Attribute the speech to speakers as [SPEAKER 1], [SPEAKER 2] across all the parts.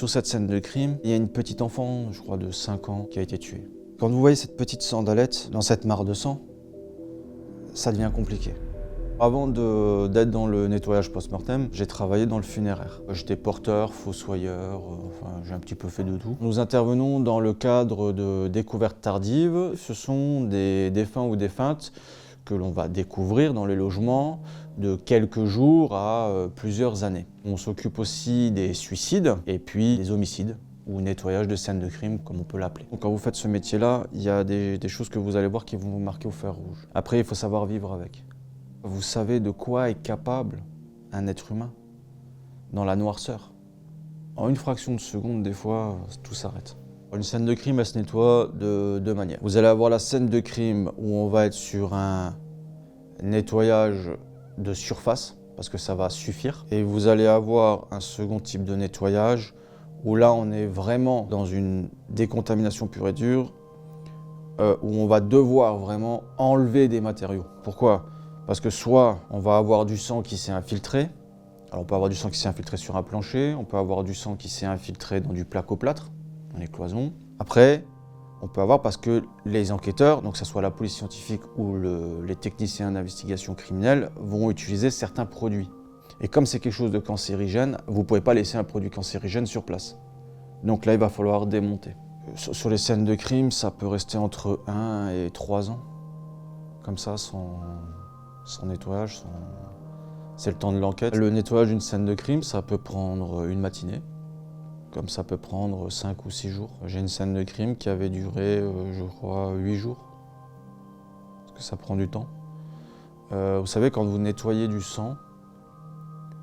[SPEAKER 1] Sur cette scène de crime, il y a une petite enfant, je crois de 5 ans, qui a été tuée. Quand vous voyez cette petite sandalette dans cette mare de sang, ça devient compliqué. Avant d'être dans le nettoyage post-mortem, j'ai travaillé dans le funéraire. J'étais porteur, fossoyeur, j'ai un petit peu fait de tout. Nous intervenons dans le cadre de découvertes tardives. Ce sont des défunts ou défuntes que l'on va découvrir dans les logements de quelques jours à plusieurs années. On s'occupe aussi des suicides et puis des homicides ou nettoyage de scènes de crime, comme on peut l'appeler. Quand vous faites ce métier-là, il y a des choses que vous allez voir qui vont vous marquer au fer rouge. Après, il faut savoir vivre avec. Vous savez de quoi est capable un être humain dans la noirceur. En une fraction de seconde, des fois, tout s'arrête. Une scène de crime, elle se nettoie de deux manières. Vous allez avoir la scène de crime où on va être sur un nettoyage de surface, parce que ça va suffire. Et vous allez avoir un second type de nettoyage où là, on est vraiment dans une décontamination pure et dure, où on va devoir vraiment enlever des matériaux. Pourquoi ? Parce que soit on va avoir du sang qui s'est infiltré, alors on peut avoir du sang qui s'est infiltré sur un plancher, on peut avoir du sang qui s'est infiltré dans du placo-plâtre, dans les cloisons. Après, on peut avoir, parce que les enquêteurs, donc que ce soit la police scientifique ou les techniciens d'investigation criminelle, vont utiliser certains produits. Et comme c'est quelque chose de cancérigène, vous ne pouvez pas laisser un produit cancérigène sur place. Donc là, il va falloir démonter. Sur les scènes de crime, ça peut rester entre 1 et 3 ans, comme ça, sans nettoyage, c'est le temps de l'enquête. Le nettoyage d'une scène de crime, ça peut prendre une matinée, comme ça peut prendre 5 ou 6 jours. J'ai une scène de crime qui avait duré, je crois, 8 jours, parce que ça prend du temps. Vous savez, quand vous nettoyez du sang,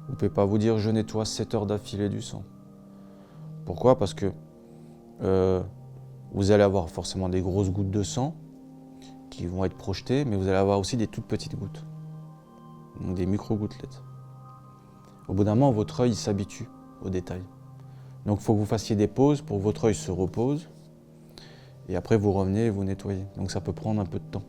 [SPEAKER 1] vous ne pouvez pas vous dire « je nettoie 7 heures d'affilée du sang ». Pourquoi ? Parce que vous allez avoir forcément des grosses gouttes de sang qui vont être projetées, mais vous allez avoir aussi des toutes petites gouttes. Donc des micro-gouttelettes. Au bout d'un moment, votre œil s'habitue aux détails. Donc il faut que vous fassiez des pauses pour que votre œil se repose. Et après, vous revenez et vous nettoyez. Donc ça peut prendre un peu de temps.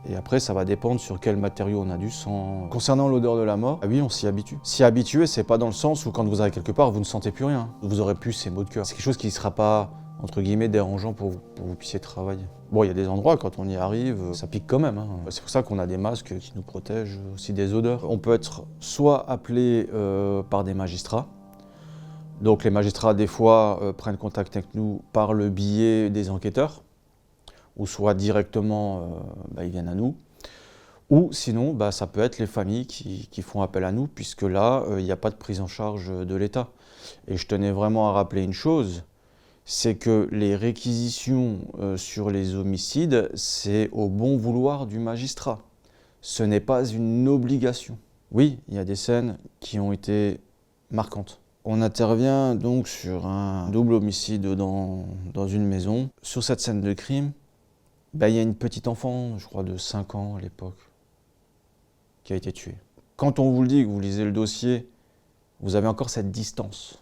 [SPEAKER 1] Et après, ça va dépendre sur quel matériau on a du sang. Concernant l'odeur de la mort, ah oui, on s'y habitue. S'y habituer, c'est pas dans le sens où quand vous arrivez quelque part, vous ne sentez plus rien. Vous aurez plus ces maux de cœur. C'est quelque chose qui ne sera pas, entre guillemets, dérangeant pour que vous puissiez travailler. Bon, il y a des endroits, quand on y arrive, ça pique quand même. C'est pour ça qu'on a des masques qui nous protègent aussi des odeurs. On peut être soit appelé par des magistrats. Donc les magistrats, des fois, prennent contact avec nous par le biais des enquêteurs, ou soit directement, ils viennent à nous. Ou sinon, ça peut être les familles qui font appel à nous, puisque là, il n'y a pas de prise en charge de l'État. Et je tenais vraiment à rappeler une chose, c'est que les réquisitions sur les homicides, c'est au bon vouloir du magistrat. Ce n'est pas une obligation. Oui, il y a des scènes qui ont été marquantes. On intervient donc sur un double homicide dans une maison. Sur cette scène de crime, il y a une petite enfant, je crois de 5 ans à l'époque, qui a été tuée. Quand on vous le dit, que vous lisez le dossier, vous avez encore cette distance.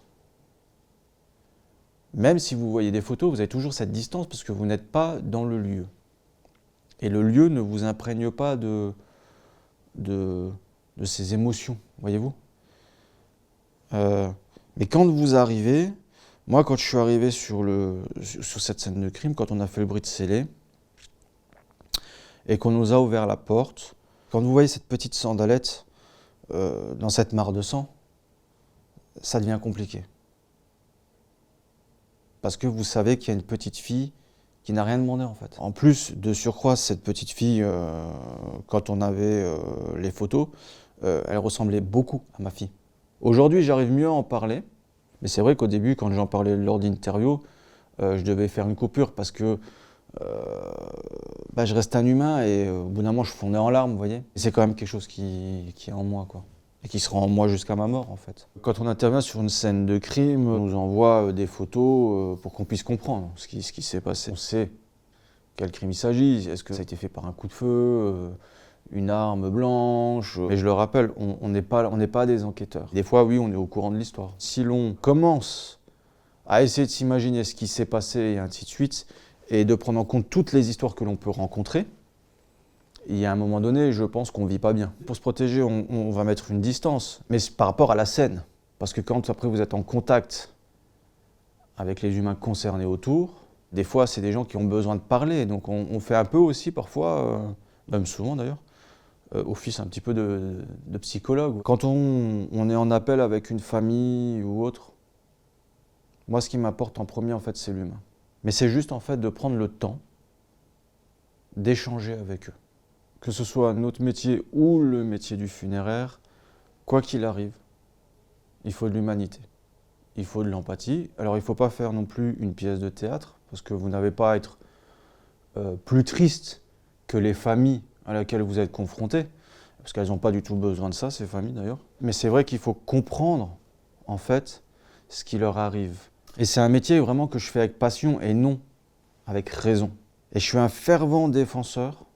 [SPEAKER 1] Même si vous voyez des photos, vous avez toujours cette distance parce que vous n'êtes pas dans le lieu. Et le lieu ne vous imprègne pas de ces émotions, voyez-vous. Mais quand vous arrivez, moi quand je suis arrivé sur cette scène de crime, quand on a fait le bruit de scellé, et qu'on nous a ouvert la porte, quand vous voyez cette petite sandalette dans cette mare de sang, ça devient compliqué. Parce que vous savez qu'il y a une petite fille qui n'a rien demandé en fait. En plus, de surcroît, cette petite fille, quand on avait les photos, elle ressemblait beaucoup à ma fille. Aujourd'hui, j'arrive mieux à en parler, mais c'est vrai qu'au début, quand j'en parlais lors d'interviews, je devais faire une coupure parce que je reste un humain et au bout d'un moment, je fondais en larmes, vous voyez. Et c'est quand même quelque chose qui est en moi, quoi. Et qui sera en moi jusqu'à ma mort, en fait. Quand on intervient sur une scène de crime, on nous envoie des photos pour qu'on puisse comprendre ce qui s'est passé. On sait quel crime il s'agit. Est-ce que ça a été fait par un coup de feu, une arme blanche? Mais je le rappelle, on n'est pas des enquêteurs. Des fois, oui, on est au courant de l'histoire. Si l'on commence à essayer de s'imaginer ce qui s'est passé et ainsi de suite, et de prendre en compte toutes les histoires que l'on peut rencontrer, il y a un moment donné, je pense qu'on ne vit pas bien. Pour se protéger, on va mettre une distance, mais par rapport à la scène. Parce que quand après vous êtes en contact avec les humains concernés autour. Des fois, c'est des gens qui ont besoin de parler, donc on fait un peu aussi parfois, même souvent d'ailleurs, office un petit peu de psychologue. Quand on est en appel avec une famille ou autre, moi ce qui m'apporte en premier en fait c'est l'humain. Mais c'est juste en fait de prendre le temps d'échanger avec eux. Que ce soit notre métier ou le métier du funéraire, quoi qu'il arrive, il faut de l'humanité. Il faut de l'empathie. Alors il ne faut pas faire non plus une pièce de théâtre, parce que vous n'avez pas à être plus triste que les familles à laquelle vous êtes confrontés, parce qu'elles n'ont pas du tout besoin de ça, ces familles d'ailleurs. Mais c'est vrai qu'il faut comprendre, en fait, ce qui leur arrive. Et c'est un métier vraiment que je fais avec passion et non avec raison. Et je suis un fervent défenseur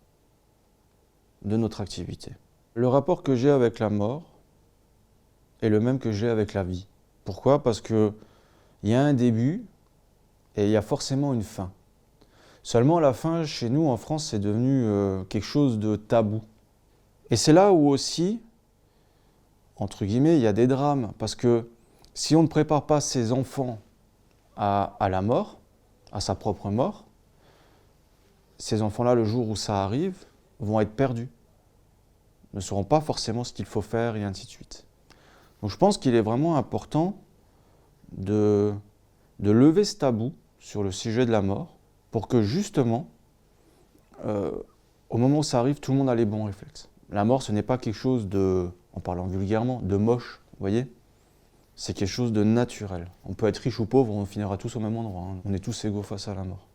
[SPEAKER 1] de notre activité. Le rapport que j'ai avec la mort est le même que j'ai avec la vie. Pourquoi ? Parce qu'il y a un début et il y a forcément une fin. Seulement la fin, chez nous en France, c'est devenu quelque chose de tabou. Et c'est là où aussi, entre guillemets, il y a des drames. Parce que si on ne prépare pas ses enfants à la mort, à sa propre mort, ces enfants-là, le jour où ça arrive, vont être perdus, ne sauront pas forcément ce qu'il faut faire et ainsi de suite. Donc je pense qu'il est vraiment important de lever ce tabou sur le sujet de la mort pour que justement, au moment où ça arrive, tout le monde a les bons réflexes. La mort, ce n'est pas quelque chose de, en parlant vulgairement, de moche, vous voyez ? C'est quelque chose de naturel. On peut être riche ou pauvre, on finira tous au même endroit, hein. On est tous égaux face à la mort.